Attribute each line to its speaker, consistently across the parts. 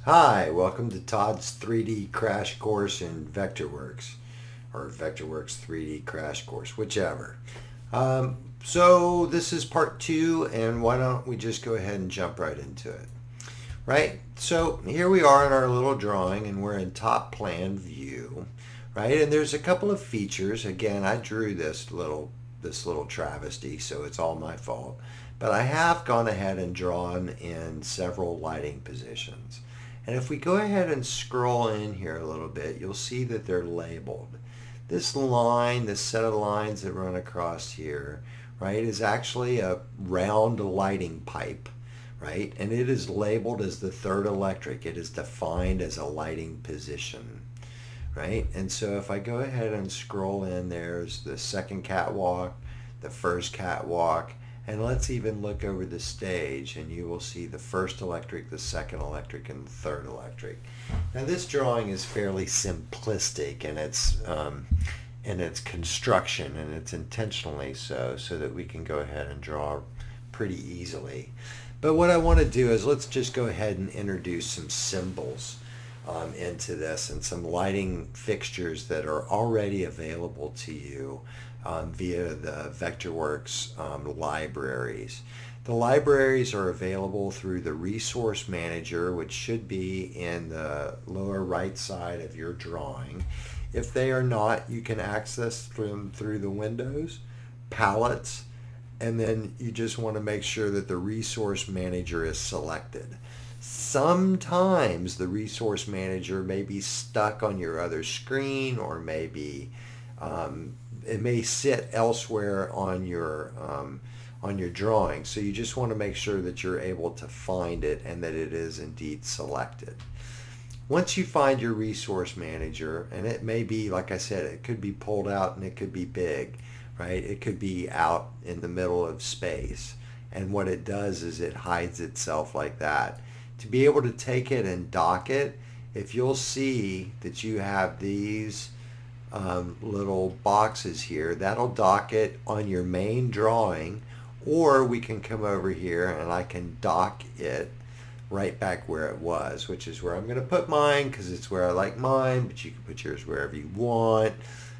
Speaker 1: Hi, welcome to Todd's 3D crash course in Vectorworks, or Vectorworks 3D crash course, whichever. So this is part two, and why don't we just go ahead and jump right into it? Right? So here we are in our little drawing, and we're in top plan view, right? And there's a couple of features. Again, I drew this little travesty, so it's all my fault. But I have gone ahead and drawn in several lighting positions. And if we go ahead and scroll in here a little bit, you'll see that they're labeled. This line, this set of lines that run across here, right, is actually a round lighting pipe, right? And it is labeled as the third electric. It is defined as a lighting position, right? And so if I go ahead and scroll in, there's the second catwalk, the first catwalk, and let's even look over the stage, and you will see the first electric, the second electric, and the third electric. Now this drawing is fairly simplistic in its construction, and it's intentionally so that we can go ahead and draw pretty easily. But what I want to do is let's just go ahead and introduce some symbols into this and some lighting fixtures that are already available to you via the Vectorworks libraries. The libraries are available through the Resource Manager, which should be in the lower right side of your drawing. If they are not, you can access them through the windows, palettes, and then you just want to make sure that the Resource Manager is selected. Sometimes the Resource Manager may be stuck on your other screen, or maybe it may sit elsewhere on your drawing. So you just want to make sure that you're able to find it and that it is indeed selected. Once you find your Resource Manager, and it may be, like I said, it could be pulled out and it could be big, right? It could be out in the middle of space. And what it does is it hides itself like that. To be able to take it and dock it, if you'll see that you have these little boxes here, that'll dock it on your main drawing, or we can come over here and I can dock it right back where it was, which is where I'm going to put mine because it's where I like mine, but you can put yours wherever you want,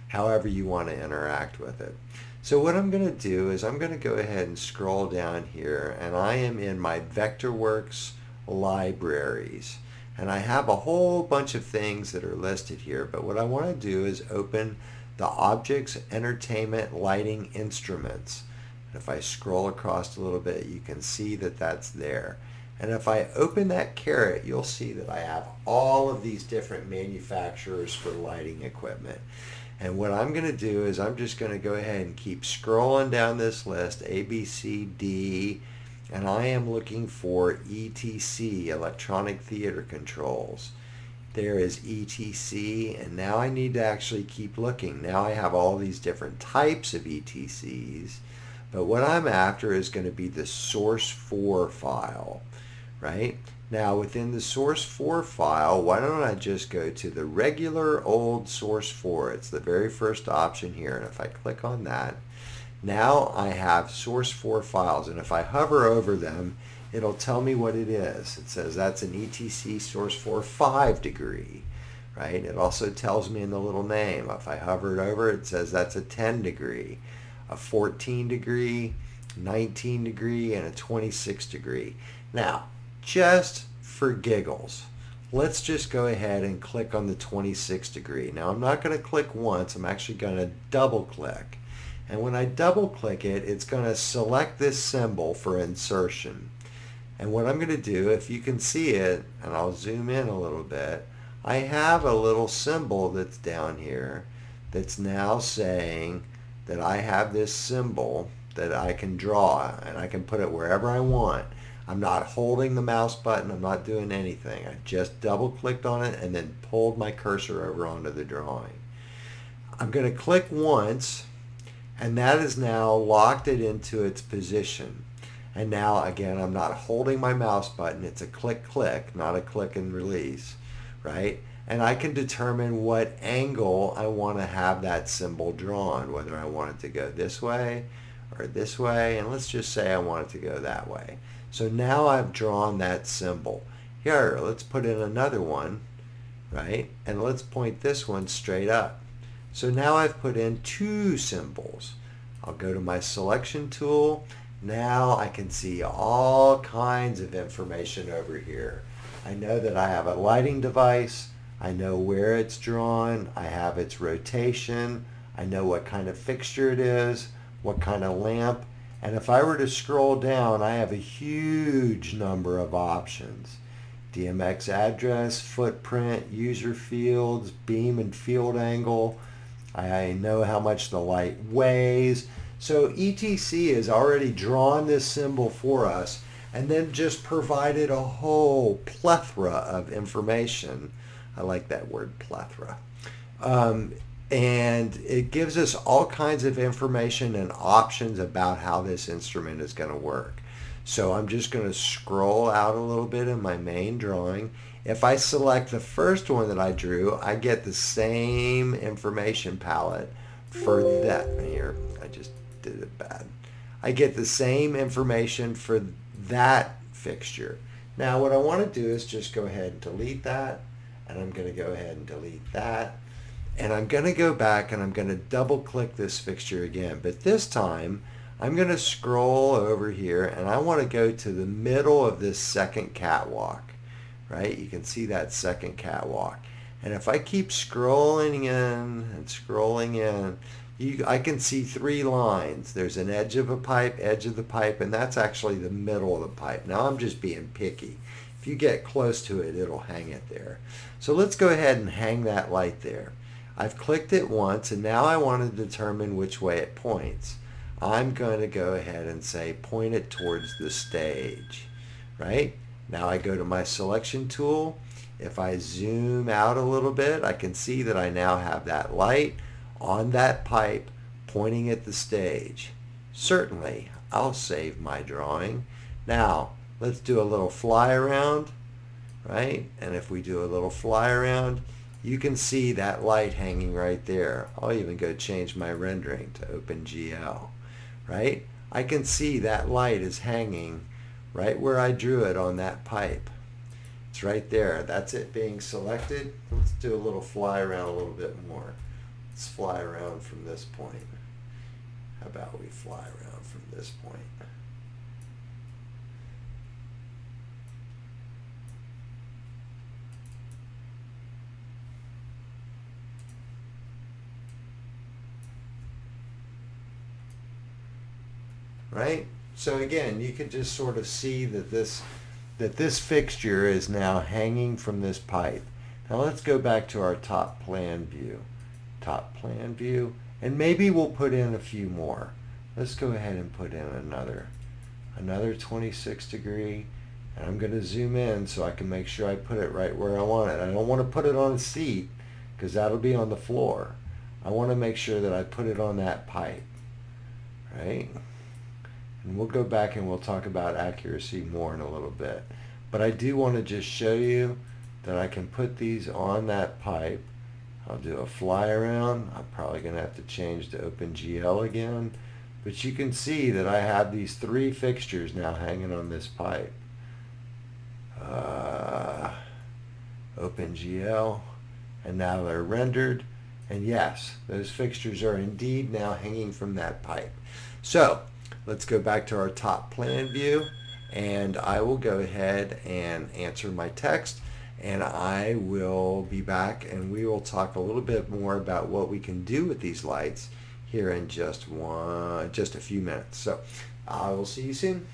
Speaker 1: however you want to interact with it. So what I'm going to do is I'm going to go ahead and scroll down here, and I am in my Vectorworks libraries. And I have a whole bunch of things that are listed here, but what I want to do is open the Objects, Entertainment, Lighting, Instruments. And if I scroll across a little bit, you can see that that's there. And if I open that caret, you'll see that I have all of these different manufacturers for lighting equipment. And what I'm going to do is I'm just going to go ahead and keep scrolling down this list, A, B, C, D, and I am looking for ETC, Electronic Theater Controls. There is ETC, and now I need to actually keep looking. Now I have all these different types of ETCs, but what I'm after is going to be the source 4 file, right? Now within the source 4 file, why don't I just go to the regular old source 4? It's the very first option here, and if I click on that, now I have source 4 files, and if I hover over them, it'll tell me what it is. It says that's an ETC source 4 5 degree, right? It also tells me in the little name. If I hover it over, it says that's a 10 degree, a 14 degree, 19 degree, and a 26 degree. Now, just for giggles, let's just go ahead and click on the 26 degree. Now, I'm not going to click once. I'm actually going to double click. And when I double click it, it's going to select this symbol for insertion. And what I'm going to do, if you can see it, and I'll zoom in a little bit, I have a little symbol that's down here that's now saying that I have this symbol that I can draw, and I can put it wherever I want. I'm not holding the mouse button. I'm not doing anything. I just double clicked on it and then pulled my cursor over onto the drawing. I'm going to click once, and that has now locked it into its position. And now, again, I'm not holding my mouse button. It's a click, not a click and release, right? And I can determine what angle I want to have that symbol drawn, whether I want it to go this way or this way. And let's just say I want it to go that way. So now I've drawn that symbol. Here, let's put in another one, right? And let's point this one straight up. So now I've put in two symbols. I'll go to my selection tool. Now I can see all kinds of information over here. I know that I have a lighting device. I know where it's drawn. I have its rotation. I know what kind of fixture it is, what kind of lamp. And if I were to scroll down, I have a huge number of options. DMX address, footprint, user fields, beam and field angle. I know how much the light weighs. So ETC has already drawn this symbol for us and then just provided a whole plethora of information. I like that word, plethora. And it gives us all kinds of information and options about how this instrument is going to work. So I'm just going to scroll out a little bit in my main drawing. If I select the first one that I drew, I get the same information palette for that. Here, I just did it bad. I get the same information for that fixture. Now what I want to do is just go ahead and delete that, and I'm going to go ahead and delete that, and I'm going to go back and I'm going to double click this fixture again, but this time I'm going to scroll over here and I want to go to the middle of this second catwalk, right? You can see that second catwalk, and if I keep scrolling in and scrolling in, I can see three lines. There's an edge of a pipe, edge of the pipe, and that's actually the middle of the pipe. Now I'm just being picky. If you get close to it, it'll hang it there. So let's go ahead and hang that light there. I've clicked it once, and now I want to determine which way it points. I'm going to go ahead and say point it towards the stage, right? Now I go to my selection tool. If I zoom out a little bit, I can see that I now have that light on that pipe pointing at the stage. Certainly, I'll save my drawing. Now, let's do a little fly around, right? And if we do a little fly around, you can see that light hanging right there. I'll even go change my rendering to OpenGL, right? I can see that light is hanging right where I drew it on that pipe. It's right there. That's it being selected. Let's do a little fly around a little bit more. Let's fly around from this point. How about we fly around from this point? Right? So again, you can just sort of see that this fixture is now hanging from this pipe. Now let's go back to our top plan view. Top plan view, and maybe we'll put in a few more. Let's go ahead and put in another 26 degree, and I'm going to zoom in so I can make sure I put it right where I want it. I don't want to put it on a seat because that'll be on the floor. I want to make sure that I put it on that pipe, right? And we'll go back and we'll talk about accuracy more in a little bit, but I do want to just show you that I can put these on that pipe. I'll do a fly around. I'm probably going to have to change to OpenGL again. But you can see that I have these three fixtures now hanging on this pipe. OpenGL. And now they're rendered. And yes, those fixtures are indeed now hanging from that pipe. So let's go back to our top plan view. And I will go ahead and answer my text. And I will be back and we will talk a little bit more about what we can do with these lights here in just a few minutes. So I will see you soon.